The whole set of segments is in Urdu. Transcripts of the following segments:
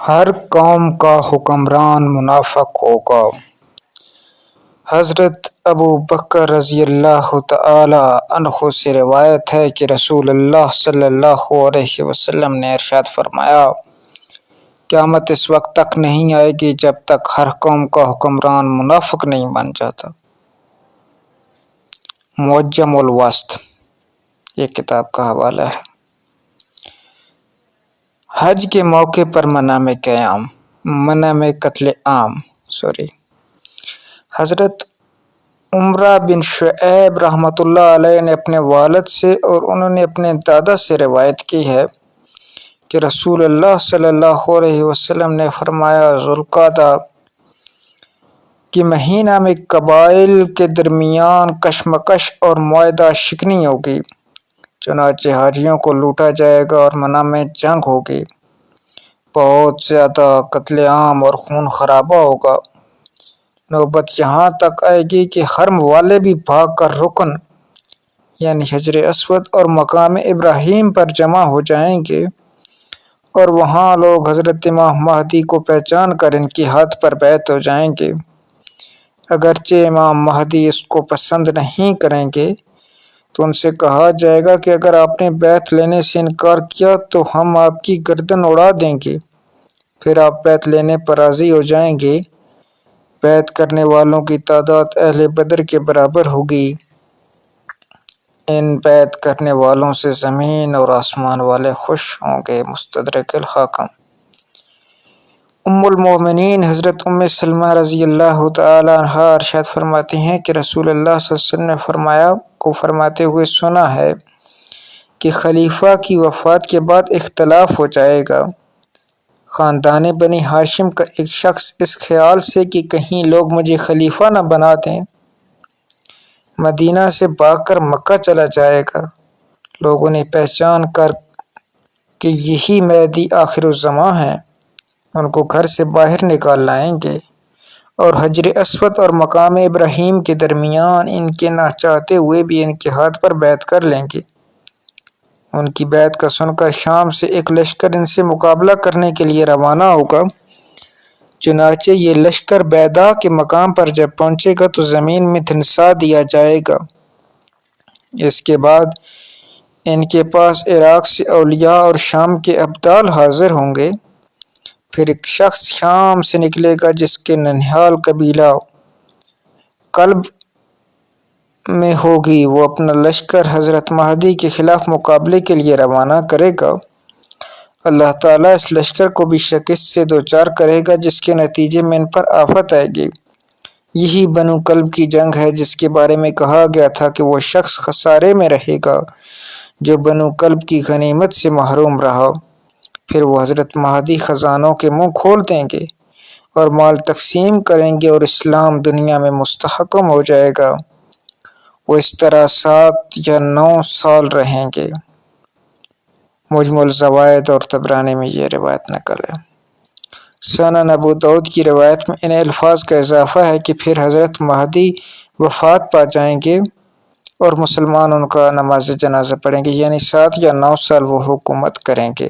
ہر قوم کا حکمران منافق ہوگا۔ حضرت ابو بکر رضی اللہ تعالی عنہ سے روایت ہے کہ رسول اللہ صلی اللہ علیہ وسلم نے ارشاد فرمایا، قیامت اس وقت تک نہیں آئے گی جب تک ہر قوم کا حکمران منافق نہیں بن جاتا۔ معجم الوسط یہ کتاب کا حوالہ ہے۔ حج کے موقع پر منع میں قتل عام حضرت عمرہ بن شعیب رحمۃ اللہ علیہ نے اپنے والد سے اور انہوں نے اپنے دادا سے روایت کی ہے کہ رسول اللہ صلی اللہ علیہ وسلم نے فرمایا، ذوالقعدہ کے مہینہ میں قبائل کے درمیان کشمکش اور معاہدہ شکنی ہوگی، چنانچہ حاجیوں کو لوٹا جائے گا اور منع میں جنگ ہوگی، بہت زیادہ قتل عام اور خون خرابہ ہوگا۔ نوبت یہاں تک آئے گی کہ حرم والے بھی بھاگ کر رکن یعنی حجر اسود اور مقام ابراہیم پر جمع ہو جائیں گے، اور وہاں لوگ حضرت امام مہدی کو پہچان کر ان کی ہاتھ پر بیعت ہو جائیں گے۔ اگرچہ امام مہدی اس کو پسند نہیں کریں گے تو ان سے کہا جائے گا کہ اگر آپ نے بیعت لینے سے انکار کیا تو ہم آپ کی گردن اڑا دیں گے، پھر آپ بیعت لینے پر راضی ہو جائیں گے۔ بیعت کرنے والوں کی تعداد اہل بدر کے برابر ہوگی۔ ان بیعت کرنے والوں سے زمین اور آسمان والے خوش ہوں گے۔ مستدرک الحاکم۔ ام المومنین حضرت ام سلمہ رضی اللہ تعالی عنہا ارشاد فرماتی ہیں کہ رسول اللہ صلی اللہ علیہ وسلم نے فرماتے ہوئے سنا ہے کہ خلیفہ کی وفات کے بعد اختلاف ہو جائے گا۔ خاندان بنی ہاشم کا ایک شخص اس خیال سے کہ کہیں لوگ مجھے خلیفہ نہ بنا دیں، مدینہ سے بھاگ کر مکہ چلا جائے گا۔ لوگ انہیں پہچان کر کہ یہی مہدی آخر الزماں ہیں، ان کو گھر سے باہر نکال لائیں گے اور حجر اسود اور مقام ابراہیم کے درمیان ان کے نہ چاہتے ہوئے بھی ان کے ہاتھ پر بیعت کر لیں گے۔ ان کی بیعت کا سن کر شام سے ایک لشکر ان سے مقابلہ کرنے کے لیے روانہ ہوگا، چنانچہ یہ لشکر بیضاء کے مقام پر جب پہنچے گا تو زمین میں دھنسا دیا جائے گا۔ اس کے بعد ان کے پاس عراق سے اولیاء اور شام کے ابدال حاضر ہوں گے۔ پھر ایک شخص شام سے نکلے گا جس کے ننھیال قبیلہ کلب میں ہوگی، وہ اپنا لشکر حضرت مہدی کے خلاف مقابلے کے لیے روانہ کرے گا۔ اللہ تعالیٰ اس لشکر کو بھی شکست سے دوچار کرے گا جس کے نتیجے میں ان پر آفت آئے گی۔ یہی بنو کلب کی جنگ ہے جس کے بارے میں کہا گیا تھا کہ وہ شخص خسارے میں رہے گا جو بنو کلب کی غنیمت سے محروم رہا۔ پھر وہ حضرت مہدی خزانوں کے منہ کھول دیں گے اور مال تقسیم کریں گے اور اسلام دنیا میں مستحکم ہو جائے گا۔ وہ اس طرح 7 یا 9 سال رہیں گے۔ مجمع الزوائد اور طبرانی میں یہ روایت نقل ہے۔ سنن ابو داؤد کی روایت میں ان الفاظ کا اضافہ ہے کہ پھر حضرت مہدی وفات پا جائیں گے اور مسلمان ان کا نماز جنازہ پڑھیں گے، یعنی 7 یا 9 سال وہ حکومت کریں گے۔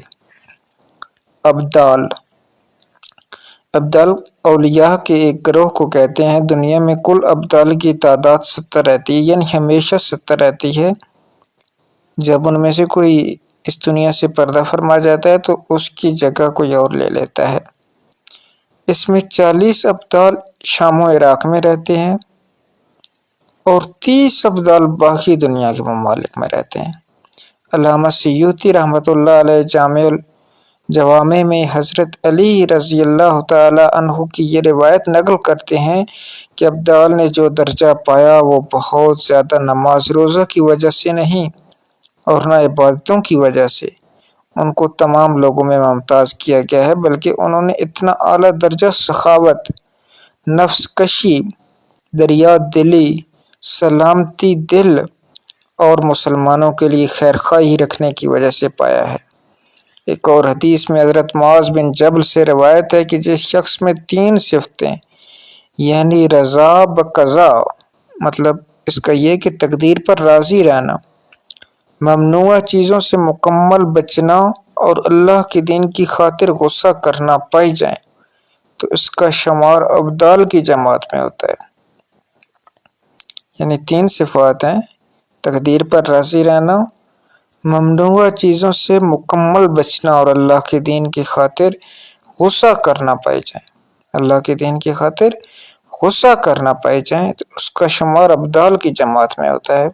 ابدال اولیاء کے ایک گروہ کو کہتے ہیں۔ دنیا میں کل ابدال کی تعداد 70 رہتی ہے، یعنی ہمیشہ 70 رہتی ہے۔ جب ان میں سے کوئی اس دنیا سے پردہ فرما جاتا ہے تو اس کی جگہ کوئی اور لے لیتا ہے۔ اس میں 40 ابدال شام و عراق میں رہتے ہیں اور 30 ابدال باقی دنیا کے ممالک میں رہتے ہیں۔ علامہ سیوطی رحمۃ اللہ علیہ جامع الجوامع میں حضرت علی رضی اللہ تعالی عنہ کی یہ روایت نقل کرتے ہیں کہ ابدال نے جو درجہ پایا وہ بہت زیادہ نماز روزہ کی وجہ سے نہیں اور نہ عبادتوں کی وجہ سے ان کو تمام لوگوں میں ممتاز کیا گیا ہے، بلکہ انہوں نے اتنا اعلیٰ درجہ سخاوت، نفس کشی، دریا دلی، سلامتی دل اور مسلمانوں کے لیے خیر خواہی رکھنے کی وجہ سے پایا ہے۔ ایک اور حدیث میں حضرت معاذ بن جبل سے روایت ہے کہ جس شخص میں 3 صفتیں یعنی رضا بقضاء، مطلب اس کا یہ کہ تقدیر پر راضی رہنا، ممنوعہ چیزوں سے مکمل بچنا اور اللہ کے دین کی خاطر غصہ کرنا پائی جائیں تو اس کا شمار ابدال کی جماعت میں ہوتا ہے۔ یعنی 3 صفات ہیں: تقدیر پر راضی رہنا، ممنوعہ چیزوں سے مکمل بچنا، اور اللہ کے دین کی خاطر غصہ کرنا پائی جائیں۔ اللہ کے دین کی خاطر غصہ کرنا پائی جائیں تو اس کا شمار ابدال کی جماعت میں ہوتا ہے۔